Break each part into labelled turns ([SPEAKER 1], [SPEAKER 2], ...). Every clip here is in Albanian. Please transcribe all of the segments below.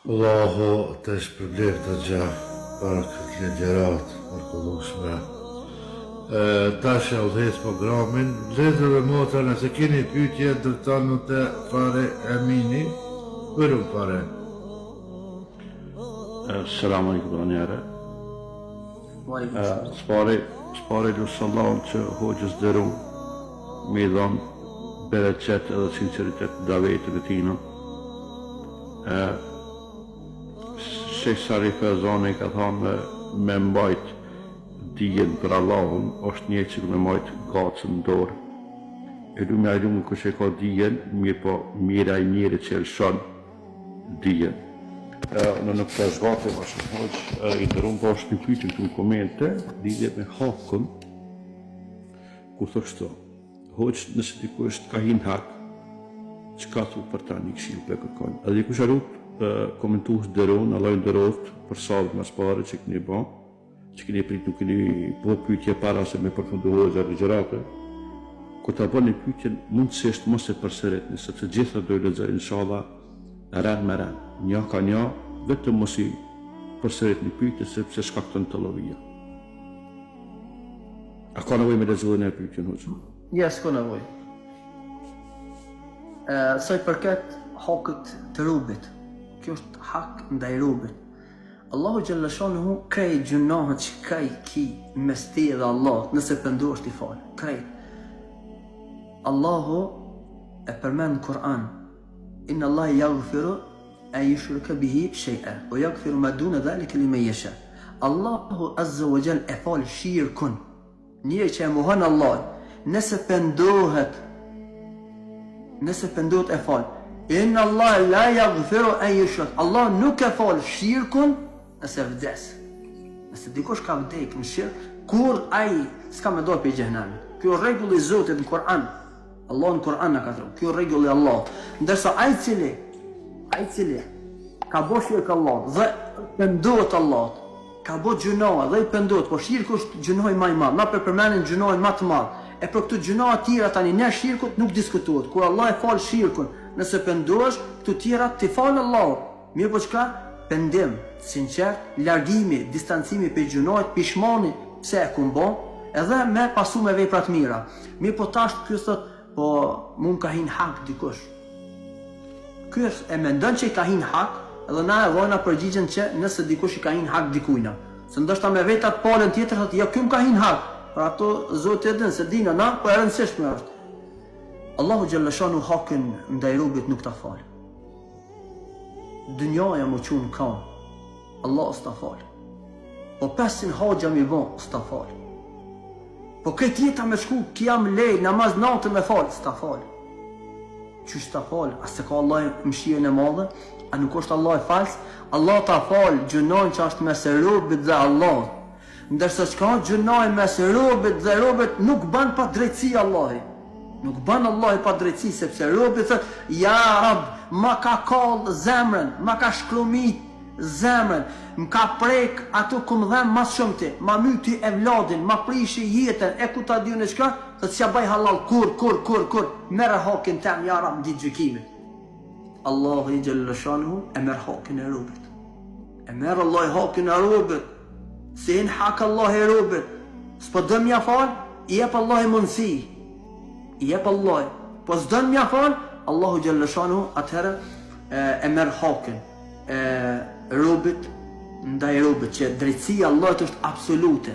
[SPEAKER 1] Allahu të shpërblet të gjah për këtë legjerat mërkullueshme. Tash e udhëhes programin. Vëllezër dhe motra, nëse keni pyetje dërtoni te Fare Emini. Buyurun Fare.
[SPEAKER 2] Selamun aleyküm anjere. Spari Lusallahun që hoqës dërum me i dhonë bereqet edhe sinceritet davetit e tina. Sheikh Sarif Fezani ka thonë me mbajt dijen për Allahun është një që me mbajt gacën në dorë. E lume a lume kështë e ka dijen, mirë po mira i mirë që e lëshon dijen. Në nuk të zhvate ma shumë hoqë, i dërum po është një pyjtë në komente, lidhje me hakën, ku thështë hoqë nëse dikush ka hin hak, që ka thu për ta një këshilë për kërkojnë. Edhe dikush arrup komentues dëron, Allah i ndëroft për savët mas pare që këni ba, që këni prit nuk këni po pyjtje para se me përfunduhojë e ligjërate, ku ta bën një pyjtje mundësisht mos e përsëritni, sepse gjitha do i lexoj inshallah ran me ran, një ka një, vetëm mos i përsëritni pyjtje sepse shkakton të llovija. A ka nevojë me lexuar e pyjtjen hoqë?
[SPEAKER 3] Ja, s'ka nevojë. Sa i përket hakët të rubit, kjo është hak ndaj rubit. Allahu xhalla shanuhu krejt gjunohet që kaj ki mes ti dhe Allah, nëse penduhesh ti fal. Krejt. Allahu e përmend në Kur'an: Inna Allah yaghfiru an yushraka bihi shay'an wa yaghfiru ma duna dhalika liman yasha. Allahu azza wa jall e fal shirkun. Njëri që e mohon Allah, nëse pendohet e fal. Inna Allah la yaghfiru an yushrak. Allah nuk e fal shirkun nëse vdes. Nëse dikush ka vdek në shirk, kur ai s'ka me dorë për xhehenemit. Kjo rregull i Zotit në Kur'an. Allah në Kur'an na ka thënë. Kjo rregull i Allah. Ndërsa ai cili ka bërë shirk Allah dhe pendohet Allah, ka bërë gjunoa dhe i pendohet, po shirku është gjunohi më i madh. Na përmendin gjunohin më të madh. E për këto gjunoa të tjera tani në shirkut nuk diskutohet. Kur Allah e fal shirkun, nëse pendohesh, këto tjera ti fal Allahu. Mirë po çka? Pendim, sinqert, largimi, distancimi për gjunohet, pishmani pse e kumbo, edhe me pasu me vepra të mira. Mirë po tash ky thot, po mund ka hin hak dikush. Ky e mendon që i ka hin hak, edhe na e vojna përgjigjen që nëse dikush i ka hin hak dikujna. Se ndoshta me vetat palën tjetër thotë, jo ky më ka hin hak. Për ato Zoti e din se dina na, po e rëndësishme është. Allahu xhalla shanu hakën ndaj rubit nuk ta fal. Dënjaja më qunë kam, Allah s'ta fal. Po 500 haxha mi bon, s'ta fal. Po këtë jeta me shku, kiam lej, namaz natë me fal, s'ta fal. Qysh ta fal? A se ka Allah mëshirën e madhe? A nuk është Allah e fals? Allah ta fal gjunojnë që është mes robit dhe Allah. Ndërsa që ka gjunojnë mes robit dhe robit nuk ban pa drejtësi Allahi. Nuk ban Allahi pa drejtësi, sepse robit thët, ja Rab, ma ka kallë zemrën, ma ka shkrumit zemrën, më ka prek ato ku më dhem mas shumë ti, ma myti e vladin, ma prishi jetën, e ku ta dy në qka, thët s'ja baj halal, kur, mere hakin tem, ja Rab, ditë gjykimit. Allahu i gjellëshanuhu e merë hakin e robit. E merë Allah i hakin e robit, se in hak Allah e robit, s'po dëm ja fal, i jep Allah i mundësi, i jep Allah, po s'dën mja fal, Allahu gjellëshanu atëherë e merë hakin robit ndaj robit, që drejtësia Allahut është absolute.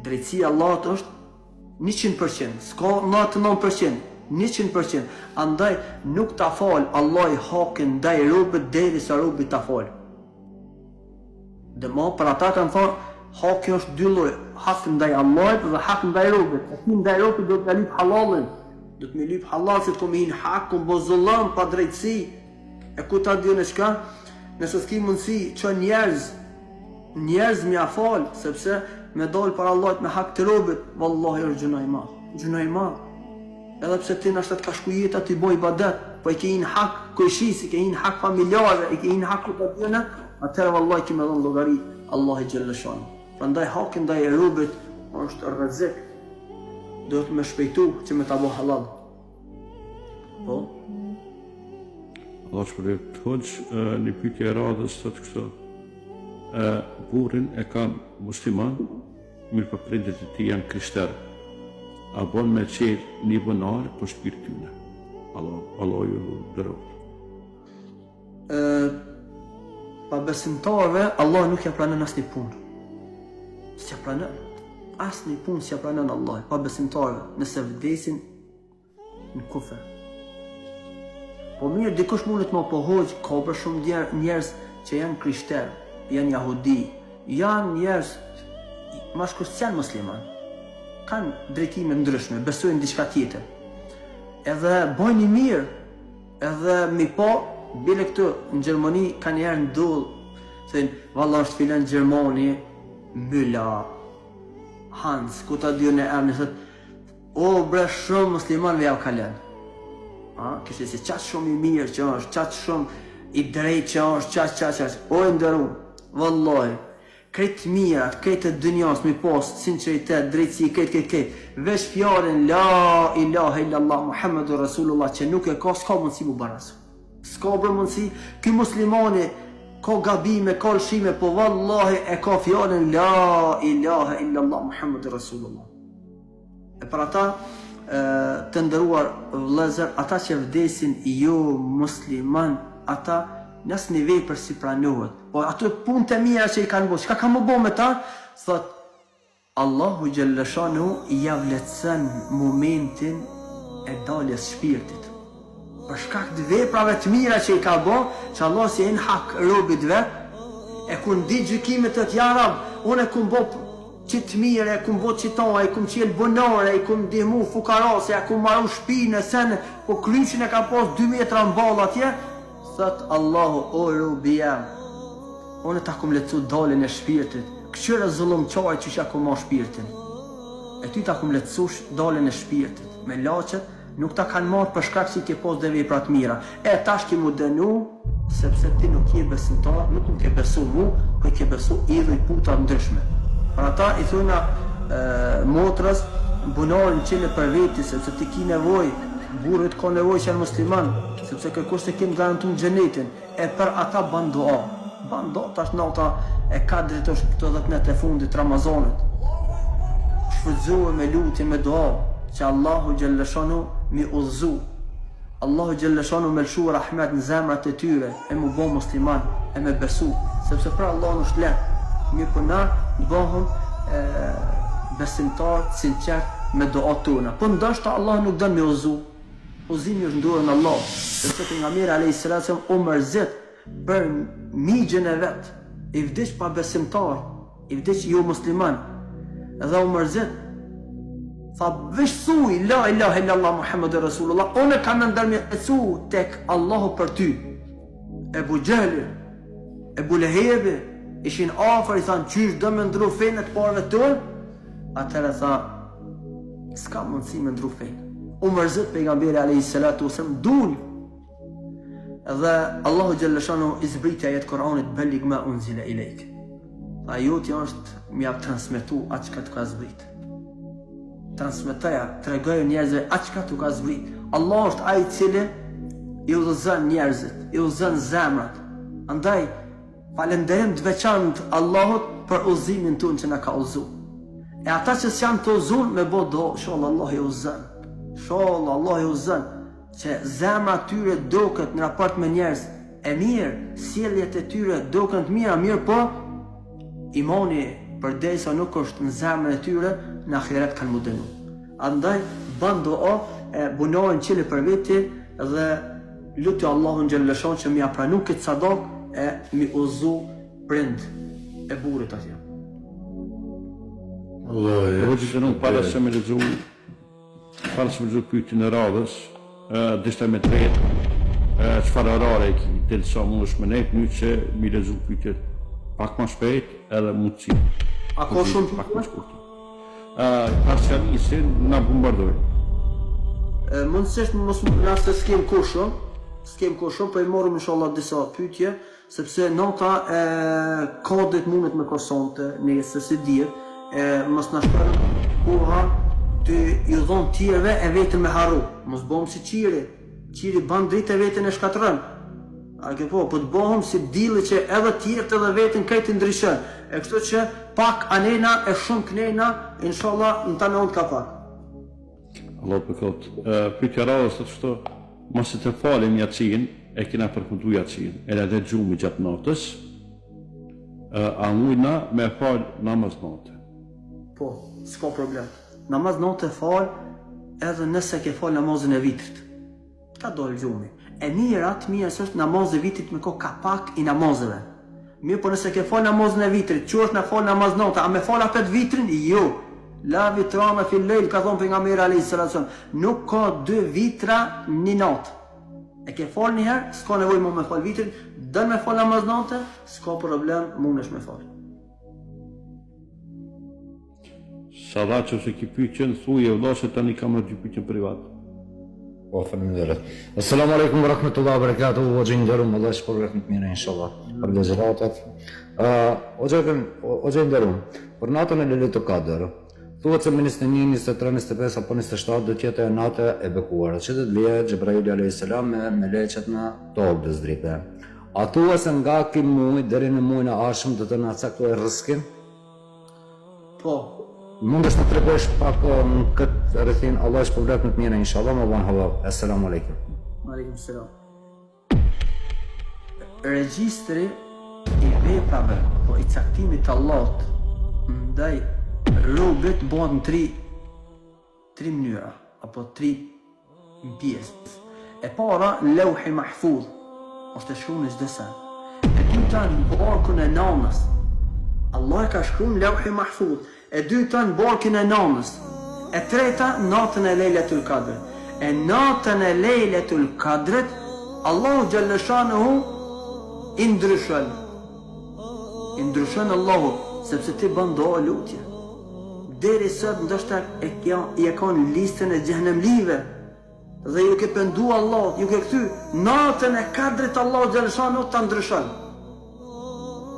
[SPEAKER 3] Drejtësia Allahut është 100%, s'ka 99%, 100%. Andaj nuk ta fal Allah i hakin ndaj robit derisa robi ta fal. Dëmo për ata kanë thonë haki është dy lloj, hak ndaj Allahut dhe hak ndaj robit. Haki ndaj robit do të lip halalin. Do të më lyp halal se të kom hin hak, kom bozullam pa drejtësi. E ku ta diun e shka? Nëse s'ki mundësi që njerëz m'ja fal, sepse me dal para Allahut me hak të robit, vallahi është gjuna i madh. Gjuna i madh. Edhe pse ti nashta të ka shku jeta ti boj ibadet, po i ke hin hak kujshisi, ke hin hak familjarë, i ke hin hak ku ta diun, atëherë vallahi ki me dhon llogari Allahi xhallashanu. Prandaj haki ndaj robit është rrezik. Do të më shpejtu që me ta bo halal. Po?
[SPEAKER 2] Allah shpërblet të hoxh, një pyetje e radhës thotë kështu. Burrin e kanë musliman, mirë për prindërit e tij janë krishterë. A bon me qenë një vonar për shpirt tyne? Allah ju dëroft.
[SPEAKER 3] Pa besimtarve, Allah nuk ja pranon asnjë punë. S'ja pranon. Asnjë punë s'ja pranon Allah. Pa besimtarve, nëse vdesin në kufër. Po mirë, dikush mundet më pohoq, ka për shumë njerëz që janë krishterë, janë jahudi, janë njerëz mashkull janë musliman. Kanë drejtime ndryshme, besojnë diçka tjetër. Edhe bojnë mirë, edhe mi po, bile këtu në Gjermani ka njerë ndull, thënë, valla është filan Gjermani, Mülla, Hans, ku ta dy në emni, thëtë, o bre shumë muslimanve ja u kalen. Kështë si qatë shumë i mirë që është, qatë shumë i drejt që është, qatë, o e ndërru, vallahi, kretë mira, kretë të dënjas, mi posë, sinceritet, drejtësi, kretë, veç fjallin, la ilaha illallah, Muhammedu Rasulullah, që nuk e ka, s'ka mundësi mu barasu. S'ka bërë mundësi, këj muslimani, ka gabime, ka lëshime, po vallahi e ka fjallin, la ilaha illallah, Muhammedu Rasulullah. E për ata, të ndëruar vëllezër, ata që vdesin jo musliman, ata nësë një vepër si pranohet. Po ato punë të mira që i kanë bo, çka kanë më bo me ta? Thot, Allahu Gjellëshanu i javletësën momentin e daljes shpirtit. Për shkak të veprave të mira që i ka bo, që Allah si e në hak robit vet, e kun di gjykimet të t'jarab, unë e kun bo qitë mire, e kun bo qitona, e kun qelë bonare, e kun dihmu fukarase, e kun maru shpine, sen, po kryqin e ka pos 2 metra në ball atje, thot Allahu, o robi jam, unë ta kum lecu dalin e shpirtit, këqyre zullum qaj që që kum ma shpirtin, e ty ta kum lecu dalin e shpirtit, me lachet, nuk ta kanë marrë për shkak që ke pos dhe veprat mira, e tash ki mu dënu, sepse ti nuk je besimtar, nuk ke besu mu, po i ke besu idhuj puta ndryshme. Për ata i thuna motrës, bunarin qene për veti, sepse ti ki nevoj, burrit ka nevoj që janë musliman, sepse kërkush të kemë garantun gjenetin, e për ata ban dua. Ban dua tash nata e 4 është këto 10 net e fundit Ramazanit. Shfrytëzohet me lutje, me dua, që Allahu Gjellëshanu mi udhëzu. Allahu Gjellëshanu me lëshu rahmet në zemrat e tyre, e mu bo musliman, e me besu, sepse për Allah në shlet, mi përna bëhëm besimtar, sinqert me doat tona. Po ndashta Allah nuk dënë me udhëzu. Udhëzimi është ndurën Allah, sepse pejgamberi alayhis salam u mërzit për migjen e vet, i vdiq pa besimtar, i vdiq jo musliman, edhe u mërzit, tha vesh thuj la ilaha illallah Muhammedu Rasulullah, unë kam ndërmjetësu tek Allahu për ty. Ebu Gjehli, Ebu Lehebi, ishin afër, i thanë qysh do me ndru fejnë të parve tërë, atëherë tha, s'ka mundësi me ndru fejnë. U mërzit pejgamberi alayhis salatu wasallam dul. Dhe Allahu Gjellëshanu i zbriti ajet Kur'anit bellig ma unzila ilejk. Tha joti është mja transmetu atë që të ka zbrit. Transmetaja, të regojë njerëzve atë që të ka zbrit. Allah është ai i cili i udhëzën njerëzit, i udhëzën zemrat. Andaj, falenderim të veçantë Allahut për udhëzimin tonë që na ka udhëzu. E ata që s'janë të udhëzuar me bë do, inshallah Allah i udhëzën. Inshallah Allah i udhëzën që zemrat tyre doket në raport me njerëz e mirë, sjelljet e tyre doken të mira, mirë po imani përderisa nuk është në zemrën e tyre, në ahiret kanë mu dënu. Andaj ban dua e bunohen qile për veti dhe lutë Allahun Gjellëshan që mi apranu këtë sadak e mi uzu prind e burit atje.
[SPEAKER 2] Hoxhë që nuk para se me lezu pyetjen e radhës, dishta me tretë, çfarë orare e ki delsa mundesh me nejt një që mi lezu pyetjet pak më shpejt edhe mundësi.
[SPEAKER 3] A ka shumë
[SPEAKER 2] pak më shkurtë. Parcialisin na bombardoj.
[SPEAKER 3] Mundësisht mos nëse s'kem kushëm, po i morëm inshallah disa pyetje, sepse nota e kodit mundet me kosonte, nëse si dihet, mos na shpër koha të ju dhon tjerëve e vetëm me harru. Mos bëm si qiri ban dritë e vetën e shkatërën. A ke po të bohëm si dili që edhe tjerët edhe vetën këtë ndryshën. E kështu që pak anena e shumë knena, inshallah në ta nëndë ka pak.
[SPEAKER 2] Allah për këtë. Pyetja radhës të kështu, mos të falim jacin, e kena përkundu jacin, edhe dhe gjumi gjatë natës, a mujna me falë namaz natë.
[SPEAKER 3] Po, s'ka problem. Namaz natë e falë, edhe nëse ke falë namazin e vitrit. Ka dojë gjumi. E mira është namaz e vitit me ko kapak i namazeve. Mirë, po nëse ke falë namazin e vitrit, që është në falë namaz natë, a me falë apet vitrin? Jo. La vitrana fil lejl, ka thonë pejgamberi alayhis salam. Nuk ka 2 vitra një natë. E ke falë një herë, s'ka nevojë më me falë vitrin, dën me falë namaz natë, s'ka problem, mundesh me falë.
[SPEAKER 2] Sa dha që se ki pyqen, thuj e vla se tani kam në 2 pyqen privat.
[SPEAKER 4] Po, faleminderit. Assalamu alaikum wa rahmatullahi wa barakatuh. O gjënderum, Allah shpërret në të mire, inshallah. Për legjeratat. O gjënderum, për natën e Lejletul Kadr, thuhet se me 21, 23, 25 apo 27 do t'jetë e natë e bekuar, që do të vijë Xhebraili alayhis salam me meleqet në tokë të zdripe. A thuhet se nga ky muaj deri në muajin e ardhshëm do të na caktojë rrezikin?
[SPEAKER 3] Po.
[SPEAKER 4] Mundesh të tregosh pak në këtë rrethin, Allah shpërblet në të mire, inshallah, më ban halal. Assalamu alaikum.
[SPEAKER 3] Aleikum selam. Regjistri i veprave, po i caktimit të Allahut ndaj robët bëhet në 3 mënyra, apo 3 pjesë. E para, Lawhi Mahfudh, është e shkruar në çdo sen. E dyta në barkun e nanës. Allah e ka shkruar në Lawhi Mahfudh. E dyta në barkun e nanës. E treta natën e Lejletul Kadr. E natën e Lejletul Kadrit Allahu xhalla shanuhu i ndryshon. I ndryshon Allahu sepse ti bën dua lutje. Deri sot ndoshta e kanë listën e xhehenemlive dhe ju ke pendu Allah, ju ke kthy natën e Kadrit Allahu xhalla shanuhu ta ndryshon.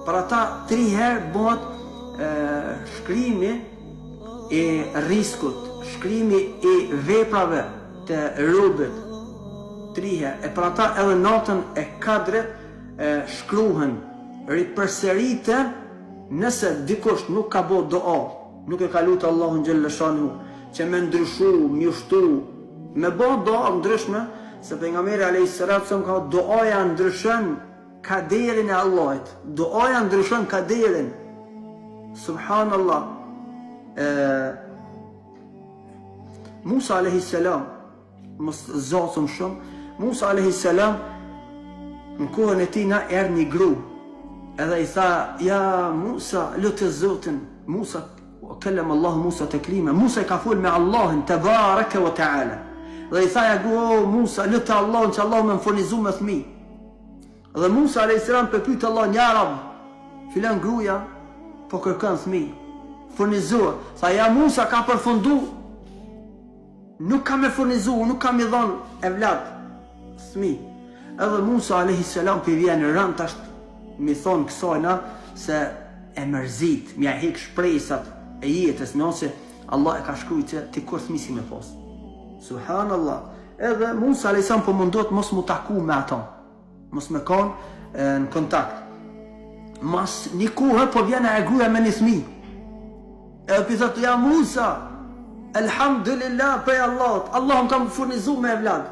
[SPEAKER 3] Për ata 3 herë bëhet shkrimi i riskut, shkrimi i veprave të robët 3 herë. E për ata edhe natën e Kadrit shkruhen, ripërsëriten nëse dikush nuk ka bo doa, nuk e ka lutë Allahun xhalla shanuhu që me ndryshu, me ushtu, me bo doa ndryshme, se pejgamberi alayhis salam ka doaja ndryshon kaderin e Allahit. Doaja ndryshon kaderin. Subhanallah. Musa alayhis salam, mos zotëm shumë, Musa alayhis salam në kohën e tij na erdhi një gru. Edhe i tha, ja Musa, lutë Zotin. Musa kellem Allah Musa taklima. Musa ka fol me Allahin tebaraka wa taala. Dhe i tha ja gru, Musa, lutë Allahun që Allah më furnizu me fëmijë. Dhe Musa alayhis salam pyet Allah, ja Rab, filan gruaja po kërkon fëmijë. Furnizohet. Tha ja Musa ka përfundu. Nuk ka me furnizu, nuk ka me dhon evlad fëmijë. Edhe Musa alayhis salam për vjen rënd tash mi thonë kësajna se e mërzit, mja hek shpresat e jetës, nëse Allah e ka shkruajtur që ti kur fëmijë si me pas. Subhanallah. Edhe Musa alayhis salam po mundohet mos mu taku me ata, mos me kanë në kontakt. Mas një kohë po vjen e gruaja me një fëmijë. Edhe pi thotë ja Musa, alhamdulillah për Allahut, Allah më kam furnizu me evlad.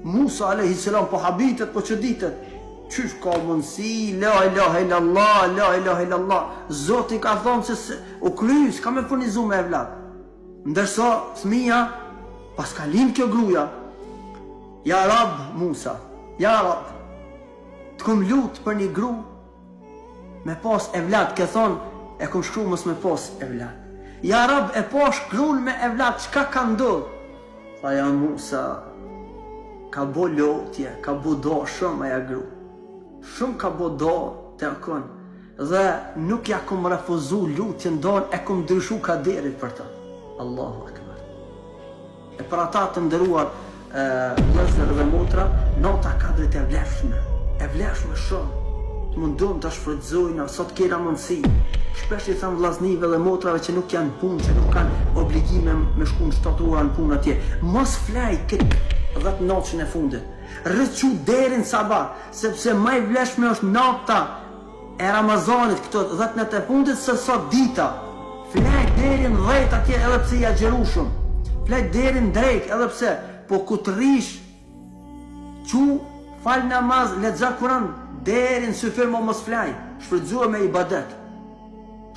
[SPEAKER 3] Musa alayhis salam po habitet, po çuditet. Qysh ka mundësi, la ilaha illallah, la ilaha illallah. Zoti ka thonë se u krys, ka me furnizu me evlad. Ndërsa fëmija, pas ka lind kjo gruaja, ja Rab Musa, ja Rab, të kum lut për një gru me pas evlad, ke thonë, e kum shkru mos me pas evlad. Ja Rab, e pas grun me evlad, qka ka ndodh? Tha ja Musa, ka bo lotje, ka bo do shumë aja gru. Shumë ka bo do të akon. Dhe nuk ja kum refuzu lutjen don, e kum ndryshu kaderit për ta. Allahu akbar. E për ata të ndëruar vëllezër dhe motra, nota Kadrit e vlefshme shumë. Të mundum të shfrytëzojnë, sot kena mundësi. Shpesh i tham vllaznive dhe motrave që nuk janë punë, që nuk kanë obligime me shku në 7 ora në punë atje. Mos flaj këtë 10 natën e fundit. Rrëqu derin sabah, sepse më e vlefshme është nata e Ramazanit këto 10 natë e fundit se sot dita. Flej derin 10 atje edhe pse ja gjeru shumë. Flej derin drejt edhe pse, po ku të rish, qu, fal namaz, lexo Kur'an, derin syfir mos flaj. Shfrytëzohe me ibadet.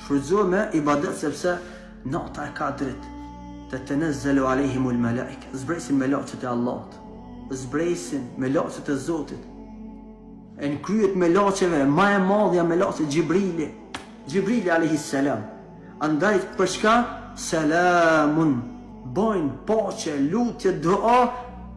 [SPEAKER 3] Shfrytëzohe me ibadet sepse nata e Kadrit. Tatanazzalu alehimul malaika. Zbresin me laçet e Allahut. Zbresin me laçet e Zotit. E në kryet me laçeve, ma e madhja me laçet Gjibrili alayhi salam. Andaj për çka? Selamun. Bojnë paqe, lutje, dua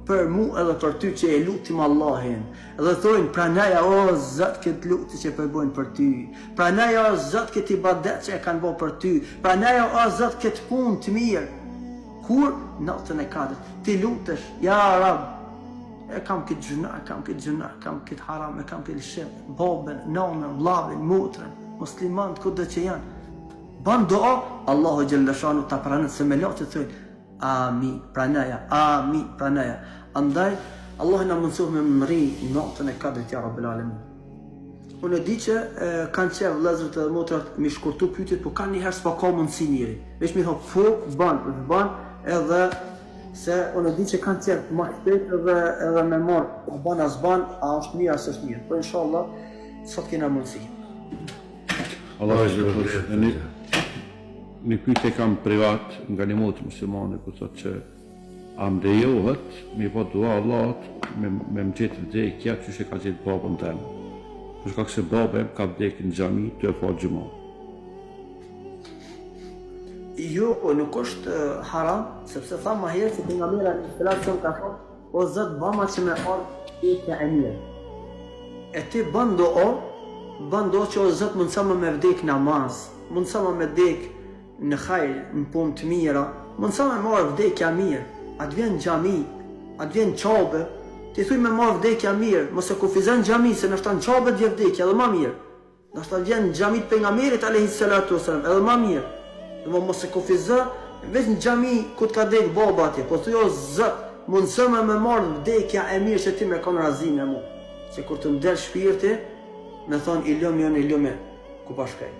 [SPEAKER 3] për mu edhe për ty që e lutim Allahin. Edhe thojnë, pranaja o Zot këtë lutje që përbojnë për ty. Pranaja o Zot këtë ibadet që e kanë bo për ty. Pranaja o Zot këtë punë të mirë. Kur? Natën e Kadrit. Ti lutesh, ja Rab, e kam këtë gjuna, kam këtë haram, e kam këtë lëshim, babën, nanën, vllavin, motrën, muslimanët, kudo që janë. Ban dua, Allahu Gjellëshanu ta pranon se me laçet thojnë, amin, pranaja. Andaj, Allah na mundsof me mëri natën e Kadrit ja Rabbil Alamin. Unë di që kanë qenë vëllezërit edhe motrat mi shkurtu pyetjet, po kanë njëherë s'pa ka mundësi njëri. Veç mi thonë, po, ban, edhe se unë di që kanë qenë ma shpejt edhe me marë, a ban as ban, a është mirë as është mirë. Po inshallah, sot kena mundësi.
[SPEAKER 2] Allah është një pyetje kam privat nga një motë muslimane, ku thotë që a më lejohet me po dua Allahut me më gjetë vdekja që she ka gjetë babën tem. Për shkak se baba ka vdekur në xhami të fal xhumë.
[SPEAKER 3] Jo, nuk është haram, sepse tha më herë se pejgamberi sallallahu alaihi ka thonë, o Zot bama që me ardh vdekja e mirë. E ti bën do që o Zot mundsa me vdek namaz, mundsa me vdek në hajr, në punë të mira, mundsa me marr vdekja mirë. Atë vjen xhami, atë vjen qabe, ti thuj me marr vdekja mirë, mos e kufizon xhami se nështë në qabe të vjen vdekja edhe më mirë. Nështë vjen xhami të pejgamberit alayhi salatu wasallam edhe më mirë. Dhe mos e kufizon veç në xhami ku të ka dek baba atje, po thuj o Zot, mundso me marr vdekja e mirë që ti me kon razi me mua. Se kur të ndel shpirti, me thon ilum ku pa shkaj.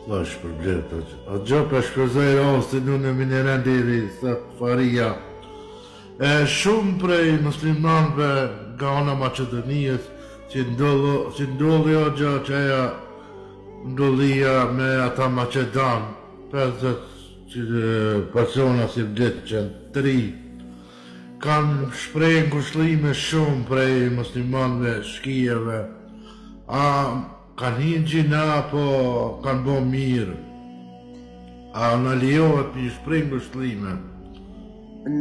[SPEAKER 1] Lash për blerë, a gjë për shpërzoj rastin unë e minerendiri, thëtë Faria. Shumë prej muslimanëve nga ana Maqedonijës që ndolli o gjë që aja ndollia me ata Maqedon, 50 persona si vditë që në 3, kanë shprejnë ngushëllime shumë prej muslimanëve shkijeve, kanë hinë gjina, po kanë bo mirë. A në lejohet një shprejnë ngushëllime?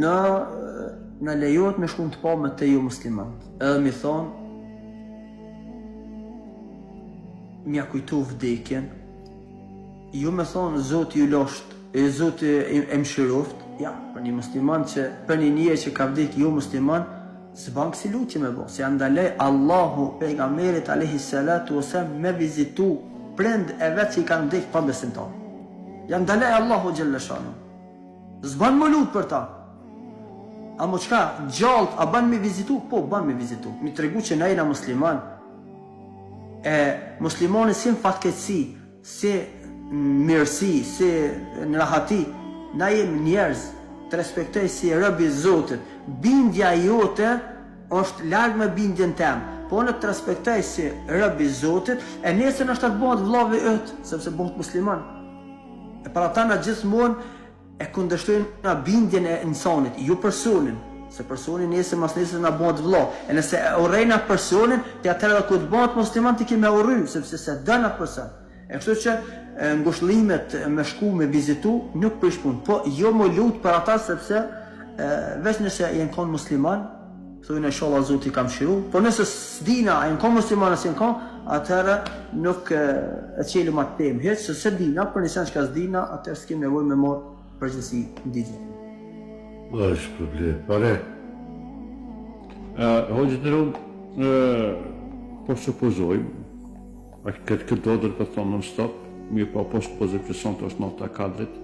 [SPEAKER 3] Në lejohet me shkum të pa me te ju muslimat. Edhe mi thonë, mja kujtu vdekjen, ju me thonë, Zoti ju losht, Zoti e mshiroft, ja, për një musliman që, për një njerë që ka vdek ju musliman, s'ban kësi lutje me bo, se andalej Allahu pejgamberit alayhi salatu wasallam me vizitu prend e vetë që i kanë vdek pa besimtar. Janë ndalej Allahu Gjellëshanu. S'ban më lut për ta. A mo qka, gjallët, a ban me vizitu? Po, ban me vizitu. Mi tregu që na jena musliman. E muslimani si në fatkeci, si në mirësi, si në rahati, na jem njerëz, të respektoj si rëbi Zotit. Bindja jote është larg me bindjen tem, po në të respektoj si rëbi Zotit, e nesër është të bëhet vllavi yt, sepse bëhet musliman. E para ta na gjithmonë e kundërshtojnë na bindjen e insanit, jo personin, se personi nesër mas nesër na bëhet vëlla. E nëse e urrejna personin, ti atëherë edhe kur të bëhet musliman ti ke me urry, sepse se dën atë person. E kështu që ngushëllimet me shku me vizitu nuk prish punë, po jo më lut për ata sepse veç nëse jenë konë musliman, thujnë e sholla Zoti kam shiru, po nëse s'dina jenë konë musliman nëse jenë konë, atëherë nuk e qelim atë temë, heq se se dina, për njësen që ka s'dina, atëherë s'kem nevoj me morë përgjithësi ndigje.
[SPEAKER 1] Lash për blerë, pare.
[SPEAKER 2] Hoxhë të rrëm, po supozojmë, këtë dodër ka thonë non stop, mirë po supozojmë që sonte është nota e Kadrit,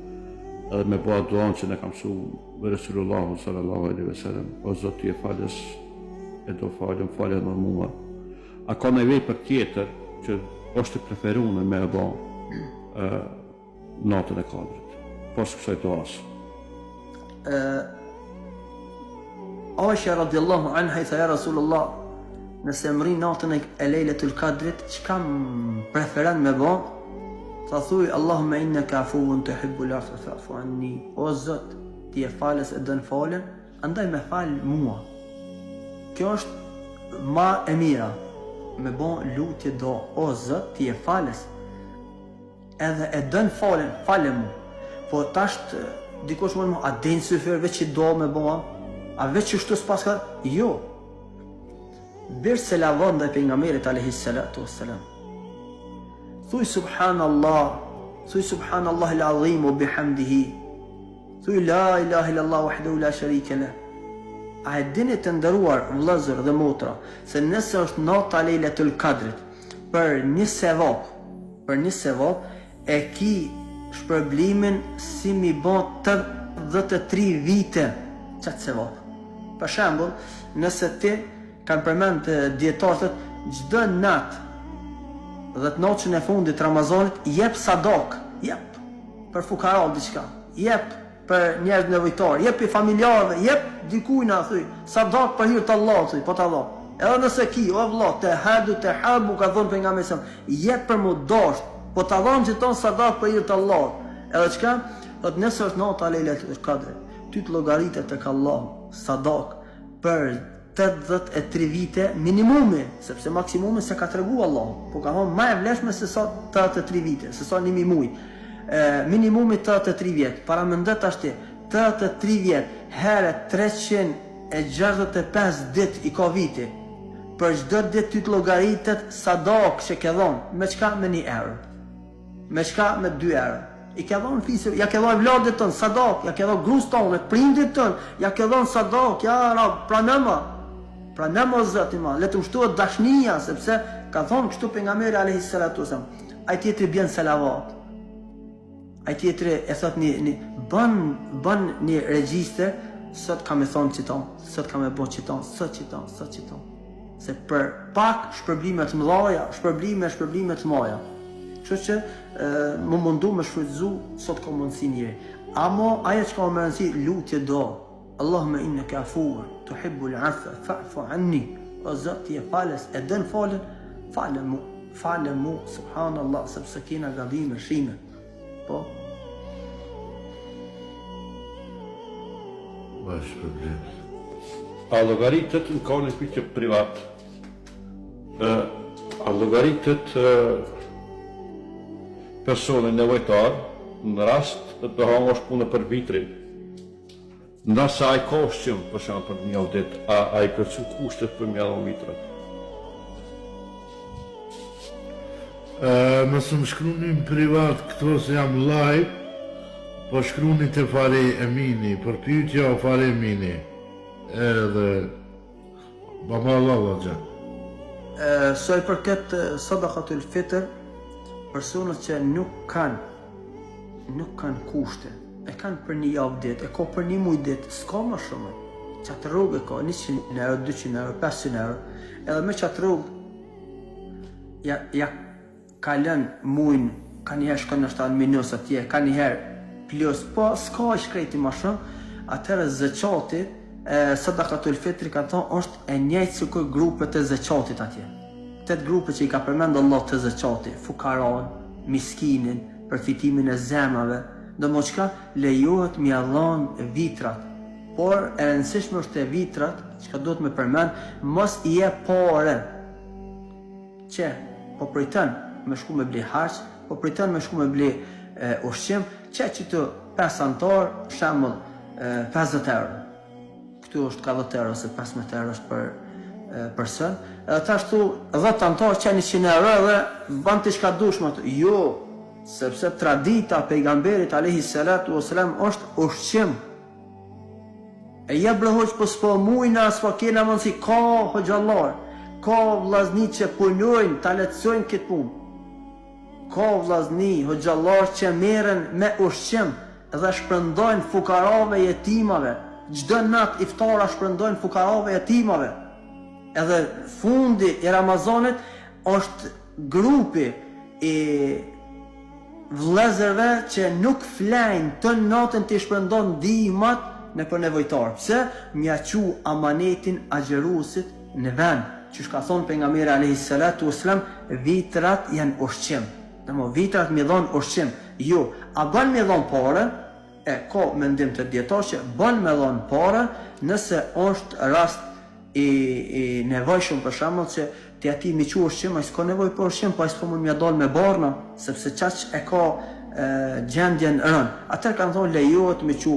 [SPEAKER 2] edhe me bëha duan që ne kam su Resulullahu sallallahu alaihi wasallam, o Zot ti e falës, e do falem, falem në mua. A ka në vej për tjetër që është të preferuar me e bëha natën e Kadrit, pas kësaj duas?
[SPEAKER 3] Aisha radiallahu anha i tha, ja Rasulullah, nëse më rinë natën e Lejletul Kadrit, që kam preferan me ba? Tha thuj, Allahumma innaka afuun tuhibbul afwa fa'fu anni. O Zot, ti e falës e dën falen, andaj me fal mua. Kjo është ma e mira. Me ba lutje do, o Zot, ti e falës, edhe e dën falen, fale mu. Po tasht, dikosh më a denë syfer veç që do me ba? A veç që shtu s'pas ka? Jo. Birë se lavon dhe pejgamberit alayhi salatu wassalam. Thuj subhanallah, thuj subhanallah al-azim wa bihamdihi. Thuj la ilaha illallah wahdahu la sharika lah. A e dini të ndëruar vëllezër dhe motra se nëse është nata Lejletul Kadrit për një sevap, e ki shpërblimin si mi bën 83 vite qatë sevap. Për shembull, nëse ti kanë përmend dietarët çdo natë 10 natën e fundit Ramazanit jep sadak, jep për fukarat diçka, jep për njerëz nevojtar, jep i familjarëve, jep dikujt na thuj, sadak për hir të Allahut, po ta dha. Edhe nëse ki, o vëlla, te habu ka thënë pejgamberi sa, jep për mu dash, po ta dham që ton sadak për hir të Allahut. Edhe çka? Do të nëse është nata Lejletul Kadrit, ty të llogaritet tek Allahu sadak për 83 vite minimumi, sepse maksimumi se ka tregu Allahu, po ka thonë ma e vlefshme se sa 83 vite, se sa 1.000 muj. Minimumi 83 vjet, para mendet ashti, 83 vjet, herë 365 dit i ka viti, për çdo dit ty të llogaritet sadak që ke dhonë, me çka? Me 1 euro, me çka? Me 2 euro. I ke dhonë fisë, ja ke dhonë vladit tënë, sadak, ja ke dhonë grus tonë, prindit tënë, ja ke dhonë sadak, ja rab, pranëma o Zot i madh, le të mshtohet dashnia, sepse ka thonë kështu pejgamberi alayhi salatu wasallam, ai tjetri bën selavat. Ai tjetri e thot bën një regjistër, sot kam e thonë qiton, sot kam e bën qiton, sot qiton. Se për pak shpërblime të mëdha, shpërblime të mëdha. Kështu që më mundu me shfrytëzu sot ka mundësi njëri. Amo ajo që ka më rëndësi lutje do. Allahumma innaka afuun tuhibbul afwa fa'fu anni. O Zot ti e falës, e dën falen, falem mu, subhanallah, sepse kena gabime, shime. Po.
[SPEAKER 1] Bash problem.
[SPEAKER 2] A llogaritet në ka një pyetje privat. A llogaritet personin nevojtar në rast të bëhen është punë për vitrin. Nëse ai ka ushqim, për shembull për një audit, a i plotëson kushtet për një vitrat?
[SPEAKER 1] Mësë më shkruni në privat këto se jam live, po shkruni të Fare Emini, për pyetja o Fare Emini, edhe baba Allah gjë.
[SPEAKER 3] Soj për këtë sadakatul fitr, personat që nuk kanë kushte, e kanë për një javë ditë, e ka për një muj ditë, s'ka më shumë. Qatë rrugë e ka 100 euro, 200 euro, 500 euro, edhe me qatë rrugë, ja kalën mujnë, ka njëherë shkën në 7 minus atje, ka njëherë plus, po s'ka i shkreti më shumë, atëherë zëqati, sadakatul fitri ka thonë është e njëjtë si kërë grupet e zëqatit atje. 8 grupe që i ka përmendë Allah të zëqati, fukaran, miskinin, përfitimin e zemrave, do më qka lejohet mi adhan vitrat, por e rëndësishme është e vitrat, që ka do të me përmend, mos i e pare, që po pritën me shku me ble harq, po pritën me shku me ble ushqim, që të 5 antar, shembull 50 euro. Këtu është ka 10 euro, se 15 euro është për person, edhe ta shtu 10 antar që 100 euro edhe ban të shka dushma të, jo, sepse tradita pejgamberit alayhi salatu wasalam është ushqim. E jep hoq po s'po mujna, s'po kena mundsi, ka hoxhallar, ka vllazni që punojnë, ta lehtësojnë këtë punë. Ka vllazni, hoxhallar që merren me ushqim, edhe shpërndojnë fukarave jetimave. Çdo natë iftara shpërndojnë fukarave jetimave. Edhe fundi i Ramazanit është grupi i vëllezërve që nuk flajnë të natën të shpërndon ndihmat në për nevojtar. Pse? Mja qu amanetin agjerusit në vend. Që shka thonë pejgamberi alayhi salatu wasalam, vitrat janë ushqim. Vitrat mi dhonë ushqim. Jo, a bën me dhonë pare, ka mendim të dietar që bën me dhonë pare nëse është rast i nevojshëm, për shembull që ti ati mi qu ushqim, ai s'ka nevojë për ushqim, po ai s'ka mund m'ja dal me barna, sepse çaq e ka gjendjen rënë. Atëherë kanë thonë lejohet me qu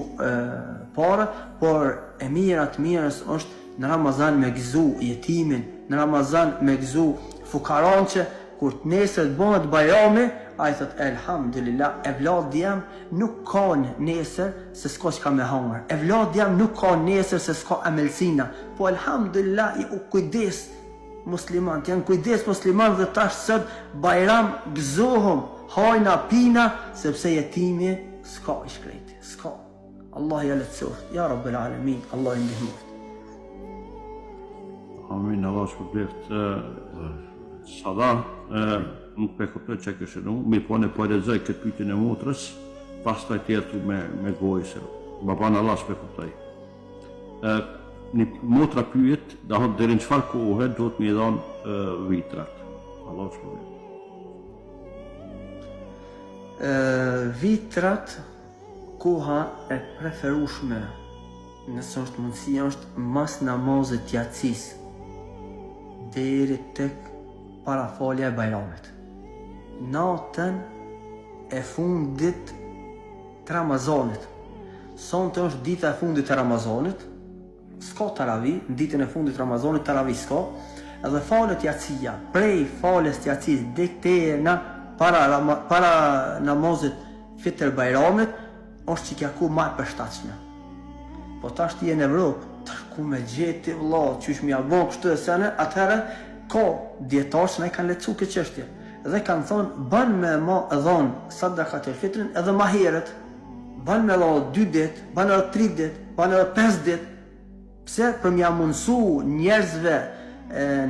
[SPEAKER 3] pare, por e mirat mirës është në Ramazan me gëzu jetimin, në Ramazan me gëzu fukaran që kur të nesër të bëhet bajrami, a i thët, elhamdulillah, evladi jam nuk ka nesër se s'ka që ka me hangër. Evladi jam nuk ka nesër se s'ka amelsina. Po elhamdulillah, i u kujdes musliman, janë kujdes musliman dhe tash sët bajram gëzohëm, hajna, pina, sepse jetimi s'ka i shkreti, s'ka. Allah ja letësoft, ja Rabbel Alamin, Allah i ndihmoft.
[SPEAKER 2] Amin, Allah shpërblet. Sada, nuk pe kuptoj që kështë në mi po në po lexoj këtë pyetjen e motrës, pas të tjetu me gojë se më banë Allah s'pe kuptoj. Një motra pyet, da hëtë deri në çfarë kohë do të mi dhanë vitrat. Allah shpërblet.
[SPEAKER 3] Vitrat, koha e preferueshme nëse është mundësia është mas namazit yatsis deri tek parafalja e bajramit. Natën e fundit të Ramazanit. Sonte është dita e fundit të Ramazanit, s'ka taravi, në ditën e fundit të Ramazanit taravi s'ka, edhe falet yatsia, prej fales të yatsis deri para namazit fitr bajramit, është që kja ku ma e përshtatshme. Po tash ti e në Evropë, tash ku me gjeti vëlla, qysh mi abon kështu e sene, atëherë ka djetarë që ne kanë lecu këtë qështje. Dhe kanë thonë, ban me ma dhonë sadakat e fitrin edhe ma heret. Ban me dhonë 2 dit, ban edhe 3 dit, ban edhe 5 dit. Pse? Për mja mundësu njerëzve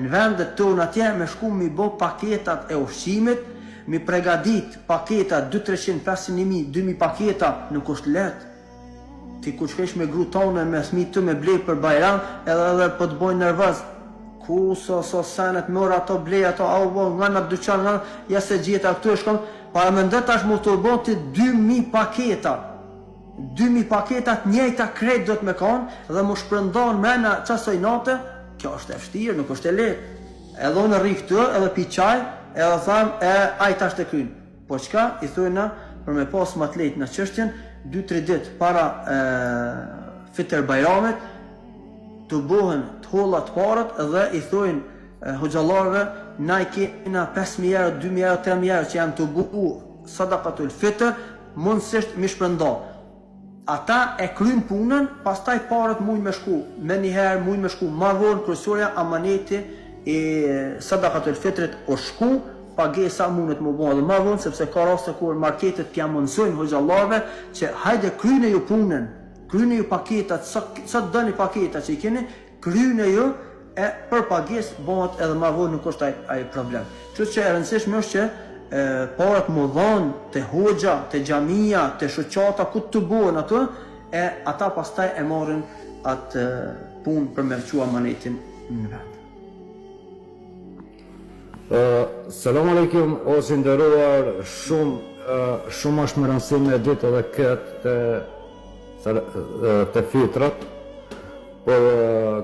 [SPEAKER 3] në vendet tonë atje me shku mi bo paketat e ushqimit, mi pregadit paketa 200, 300, 500, 2000 paketa, nuk është letë. Ti ku shkesh me gru tonë me smi të me blej për bajram, edhe për të bojnë nervëz. Ku so senet mërë ato blej, ato nga në dyqan, ja se gjitha këtu e shkom, para me ndet ashtë mu të bon të 2000 paketa. 2000 paketat njëjta krejt do të me kanë, dhe mu shpërndon mrena qasoj nate, kjo është e vështirë, nuk është e letë. Edhe unë rri këtu, edhe pi qaj, edhe tham, ajta është e krynë. Po qka, i thujna, për me pas më të lejtë në qështjen, 2-3 ditë para fitr bajramit, të bohen të hollat parët dhe i thujnë hoxhallarëve, na i kena 5.000 euro, 2.000 euro, 3.000 euro që janë të buhu sadakatul fitr, mundësisht mi shpërnda. Ata e kryin punën, pastaj parët mujnë me shku, me njëherë mujnë me shku, ma vonë kërësorja amaneti i sadakatul fitrit o shku, pagesa mundet më bëha dhe ma vonë, sepse ka raste kur marketet t'ja mundësojnë hoxhallarëve që hajde kryne ju punën, kryne ju paketat, sa të dëni paketat që i keni, kryne ju e për pages bëhat edhe ma vonë nuk është ai problem. Kështu që e rëndësishme është që parat më dhanë të hoxha, të xhamia, të shoqata, ku të bëhen ato, e ata pastaj e marrin atë punë për me qua amanetin në vend.
[SPEAKER 4] Selam aleikum, o nderuar, shumë është më rëndësishme e ditë edhe këtë të fitrat, por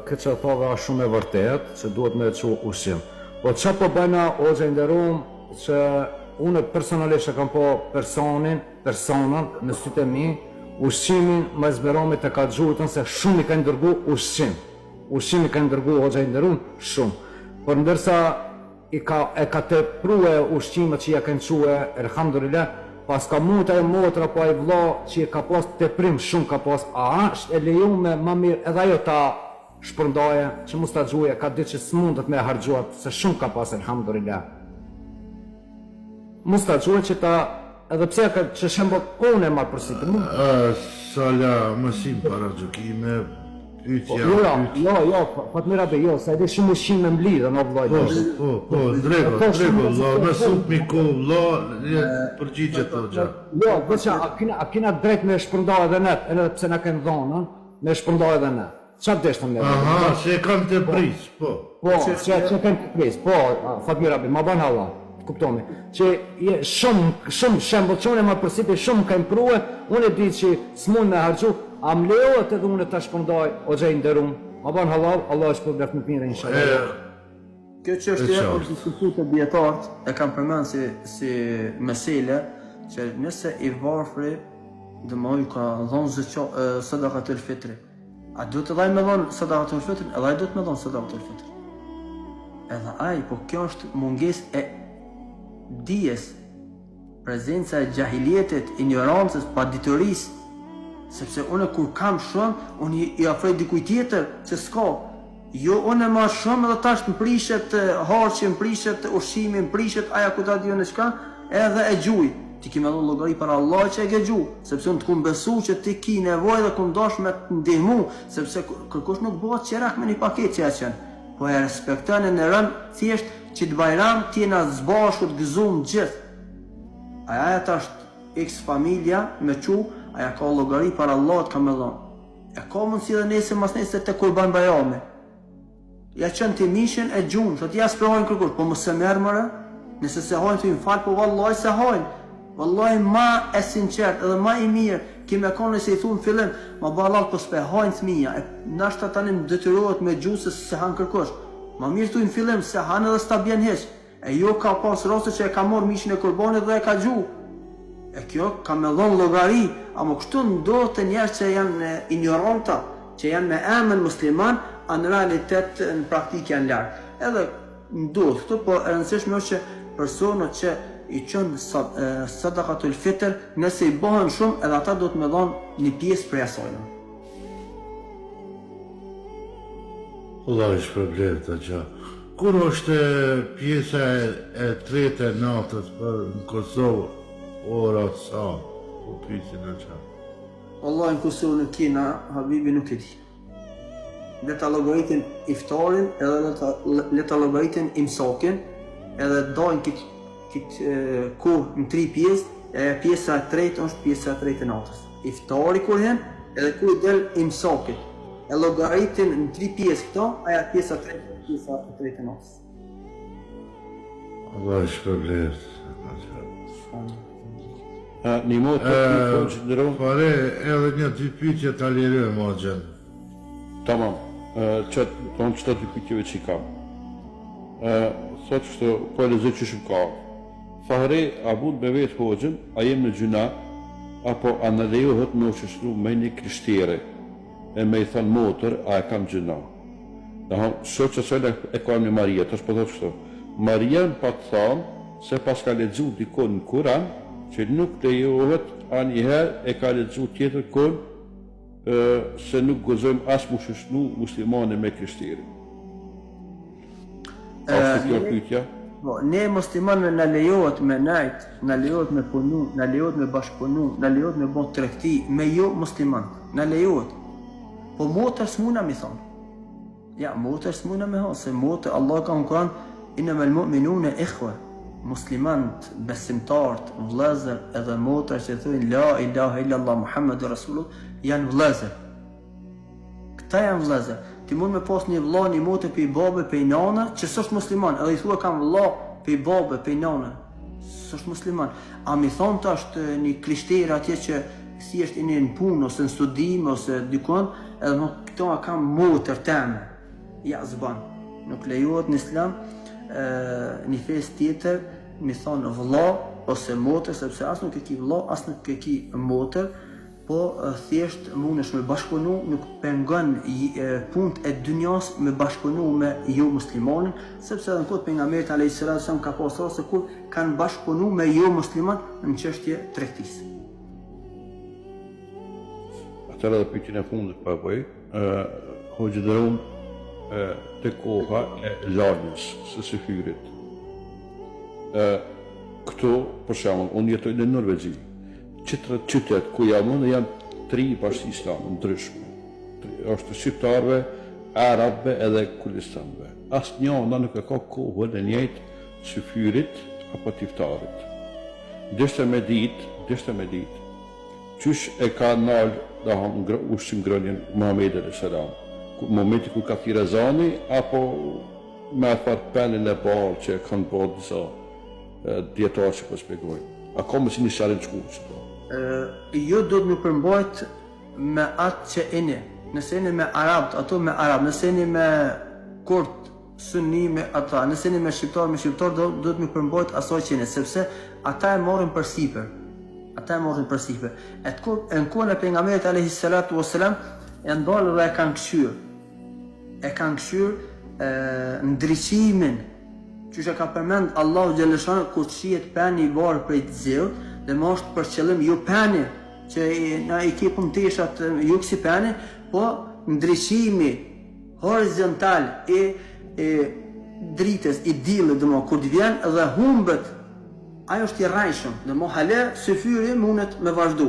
[SPEAKER 4] këtë që thove është shumë e vërtet, që duhet me që ushqim. Po që po bëjna, o nderuar, që unë personalisht e kam po personën në sytë e mi, ushqimin me zberamit e ka gjurëtën se shumë i ka ndërgu ushqim. Ushqim i ka ndërgu, o nderuar, shumë. Por ndërsa e ka të prue ushqimet që ja kanë quë, elhamdulillah, pas ka mund e motra po e vlla që ka pas të prim shumë ka pas, a është e leju me ma mirë edhe ajo ta shpërndaje, që mos ta gjuje, ka ditë që s'mundet me hargjuat, se shumë ka pas, elhamdulillah. Mos ta gjuje që ta edhe pse ka që shembull unë e marr përsipër.
[SPEAKER 1] Sala mësim para gjukime, pyetja.
[SPEAKER 4] Jo, Fatmira be, jo, sa edhe shumë ushqim me mblidhe në vllaj.
[SPEAKER 1] Po, drego, vlla, me sup mi ko, vlla, përgjigje të gjatë.
[SPEAKER 4] Jo, veça, a kena drejt me shpërndar edhe net, edhe pse na kanë dhënë, me shpërndar edhe net. Çfarë desh të më?
[SPEAKER 1] Aha, se e kanë të pris, po.
[SPEAKER 4] Po, që kanë të pris, po, Fatmira be, ma ban Allah. Kuptoni, që shumë shembull që unë e marr përsipër shumë ka imprue, unë e di që s'mund me harxhu, a më lejohet edhe unë ta shpërndaj o xhej nderum. Ma ban halal, Allah është për më mirë inshallah.
[SPEAKER 3] Kjo çështje është diskutuar te dietarët, e kam përmend si mesele që nëse i varfri domosdoshmë ka dhënë sadakatul fitri. A duhet edhe ai me dhënë sadakatul fitri, edhe ai duhet me dhënë sadakatul fitri. Edhe ai, po kjo është mungesë e dijes, prezenca e gjahiljetit, ignorancës, paditërisë, sepse unë kur kam shumë, unë i afroj dikuj tjetër që s'ka. Jo, unë e marr shumë edhe tash më prishet harçi, më prishet ushqimi, më prishet aja ku ta di unë çka, edhe e gjuj. Ti ke më dhënë llogari për Allah që e ke gjuj, sepse unë të kum besu që ti ki nevojë dhe kum dash me të ndihmu, sepse kërkush nuk bëhet qerak me një paketë që ja po e respekton e në rën thjesht që të bajram t'jena zbashku të gëzum gjithë. Aja ta është x familja me qu, aja ka llogari para Allah të ka me dhonë. E ka mundësi dhe nese mas nese të kurban bajame. Ja qënë të mishin e gjunë, thot ja s'prehojnë kërkush, po më se merë mëre, nëse se hojnë të im falë, po vallaj se hojnë. Vallaj ma e sinqert edhe ma i mirë, ki me konë se i thunë fillim, ma balal po s'pe hojnë të mija, nashta tani më detyrohet me gjusë se hanë kërkush. Ma mirë tu në fillim se hanë edhe s'ta bjen heq. E jo ka pas rase që e ka morë mishin e kurbanit dhe e ka gju. E kjo ka me dhonë llogari, ama kështu ndodhë të njerë që janë ignoranta, që janë me emën musliman, a në realitet në praktikë janë largë. Edhe ndodhë këtu, po e rëndësishme është që personët që i qënë sadakatul fitr, nëse i bëhen shumë, edhe ata do të me dhonë një pjesë prej asajnë.
[SPEAKER 1] Allah është problem të gjatë. Kur është pjesa e tretë e natës për në Kosovë, ora sa, po pjesin e gjatë?
[SPEAKER 3] Allah në Kosovë në kina, Habibi nuk e di. Le ta llogaritin iftarin, edhe le ta llogaritin imsakin, edhe dojnë këtë kohë në 3 pjesë, pjesa e tretë është pjesa e tretë e natës. Iftari kur hen, edhe kur del imsakit. E llogaritin në 3 pjesë këto, aja pjesa e tretë e natës.
[SPEAKER 1] Allah është problem.
[SPEAKER 2] Një motë të konsideron...
[SPEAKER 1] Pare, edhe një 2 pyetje ta lirojmë o gjënë.
[SPEAKER 2] Tamam, tonë qëta 2 pyetjeve që i kam. Thot kështu, po e lezoj që shumë ka. Fahre, a bud me vetë hoxën, a jem në gjuna, apo a në lejohet me ushështru me një krishtere, e me i thënë motër, a e kam gjuna. Shok që sëllë e kam një Maria, të është po thot kështu. Maria në pa të thamë, se pas ka ledzu dikon në Kuran, që nuk lejohet, a njëherë e ka ledzu tjetër kon, se nuk gëzojmë as mu shështru muslimane me krishtere. Ashtë kjo pyetja?
[SPEAKER 3] Ne muslimanëve në lejohet me najt, në lejohet me punu, në lejohet me bashkëpunu, në lejohet me bon tregti, me jo musliman, në lejohet. Po motër s'muna mi thonë. Ja, motër s'muna me thonë, se motër Allah ka në Kuran, innamal mu'minuna ikhwa. Muslimant, besimtarët, vëllezër edhe motër që thujnë la ilaha illallah Muhammedur Rasulullah janë vëllezër. Këta janë vëllezër. Ti mund me pas një vëlla, një motë për i babë, për i nana, që s'është musliman, edhe i thua kam vëlla, për i babë, për i nana, s'është musliman. A mi thonë të është një krishterë atje që si është një në punë, ose në studim, ose dykon, edhe më këto a kam motër teme. Ja, zban. Nuk lejohet në islam, një fes tjetër, mi thonë vëlla, ose motër, sepse asë nuk e ki vëlla, asë nuk e ki motër, po thjesht mundesh me bashkëpunu, nuk pengon punët e dynjas me bashkëpunu me jo muslimonin, sepse edhe në kohët pejgamberit alayhis salam ka pas rase kur kanë bashkëpunu me jo musliman në çështje tregtisë.
[SPEAKER 2] Atëra dhe pyetjen e fundit pa bëj, hoxhë dërum të koha e lagjes së syfyrit. këtu, për shembull, unë jetoj në Norvegji. Qitrat qytet ku jam unë janë 3 bashki islame ndryshme. Është shqiptarëve, arabëve edhe kurdistanëve. Asnjëna nuk e ka kohën e njëjtë syfyrit apo tiftarit. Deshte me ditë, qysh e ka nalë ushqim ngrënien Muhamedi alayhis salam. Momenti kur ka thirrë ezani apo me atë penin e ballë që kanë bërë disa dietarë që po shpjegojnë. A ka më si një sharën shkuqë?
[SPEAKER 3] Jo do të më përmbajt me atë që eni. Nëse jeni me arabët, ato me arabë, nëse jeni me kurt, sunni me ata, nëse jeni me shqiptar, do të më përmbajt asaj që jeni, sepse ata e morën për sipër. E në kohën e pejgamberit alayhi salatu wassalam e ndalë dhe e kanë këshyr ndriqimin që ka përmend Allahu xhaleshano kur shihet peni i barë prej të zeut dhe më është për qëllim jo peni që na i kepëm teshat jo kësi peni, po ndriqimi horizontal e dritës i dillit dhe kur të vjen dhe humbet. Ajo është i rrajshëm, dhe mo hale syfyri mundet me vazhdu.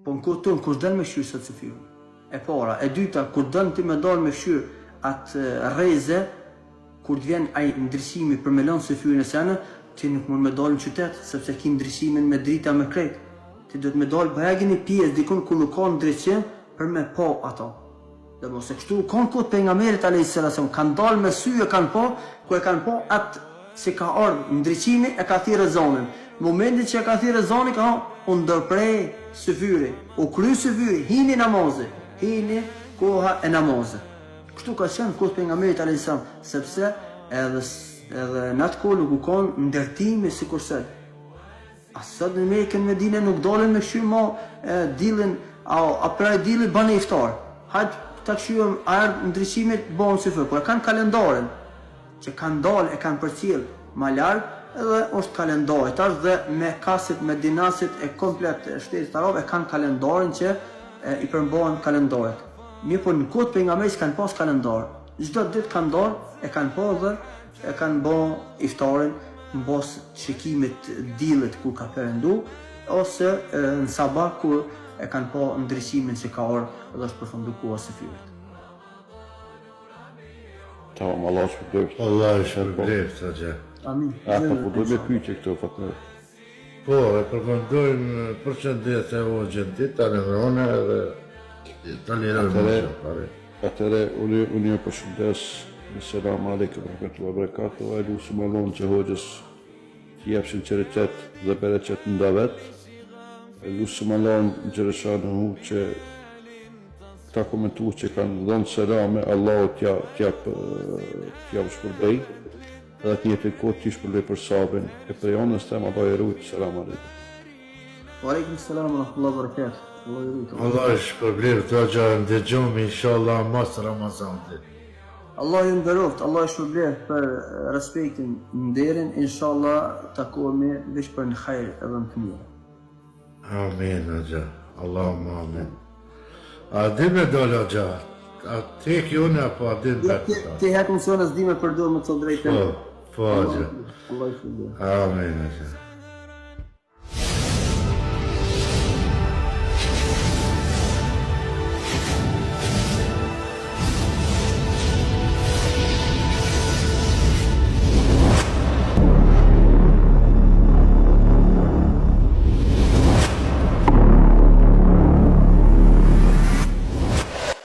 [SPEAKER 3] Po në kur dënë me shyrë së syfyri. E para, e dyta, kur dënë ti me dalë me shyrë atë reze, kur të vjen ai ndryshimi për me lënë syfyrin e sene, ti nuk mund me dalë në qytet, sepse ki ndryshimin me drita me krejt. Ti do të me dalë bëhegin i pjesë dikun ku nuk ka ndryshim për me po ato. Dhe mos e kështu, kanë këtë pejgamberit alayhis salam, kanë dalë me sy e kanë po, ku e kanë po atë që ka ardhë ndryqimi e ka thirë zonin. Momentin që e ka thirë zonin, ka u ndërprej syfyri, u kry syfyri, hini namazi, hini koha e namazi. Kështu ka qenë kohë pejgamberit alayhis salam, sepse edhe në atë kohë nuk u konë ndërtimi si kurse. Asët në Mekën Medinë nuk dolen me këshyr ma dilin, a prej dilin banë iftar. Hajtë të këshyr ardhë ndryqimit banë syfyri, por e kanë kalendaren që kanë dalë e kanë përcjell ma larg edhe është kalendari tash dhe me kasit, me dinasit e komplet shtetit arab e kanë kalendarin që i përmbahen kalendarit. Mirë po në kohë pejgamberit kanë pas kalendar. Çdo ditë kanë dalë e kanë pa dhe e kanë bë iftarin në bos shikimit dillit kur ka perëndu ose në sabah kur e kanë pa ndryshimin që ka ardhur dhe është përfundu koha së fyrit.
[SPEAKER 2] Tamam, Allah shpërblet.
[SPEAKER 1] Allah shpërblet, Hoxha.
[SPEAKER 3] Amin.
[SPEAKER 2] Po do me pyetje këto fatmir.
[SPEAKER 1] Po, e përmendojmë përshëndetje e Hoxhën ti, ta lëndrone dhe ta lirojmë.
[SPEAKER 2] Atëre, unë ju përshëndes, selam aleikum rahmetullahi wa barakatuh, e lusim Allahun që Hoxhës t'i jap sinqeritet dhe bereqet në davet. E lusim Allahun xhaleshanahu që ta komentu që kanë dhënë selame, Allahu t'jap shpërbej, edhe të njëjtën kohë t'i shpërbej për sabrin. E për jonës tem, Allah i rujtë, selam aleikum.
[SPEAKER 3] Wa alaikum salam wa rahmatullahi wa barakatuh.
[SPEAKER 1] Allah shpërblet, Hoxha, ndëgjojmë inshallah mas Ramazanit.
[SPEAKER 3] Allah ju nderoft, Allah ju shpërblet për respektin, nderin, inshallah takohemi veç për në hajër edhe në të mirë.
[SPEAKER 1] Amin, Hoxha. Allahumma amin. A din me dole, Hoxha? A tek jone apo a din me të?
[SPEAKER 3] Ti hek mësionës di me përdojë më të drejtë.
[SPEAKER 1] Po, Hoxha.
[SPEAKER 3] Allah ju shpërblet.
[SPEAKER 1] Amin, Hoxha.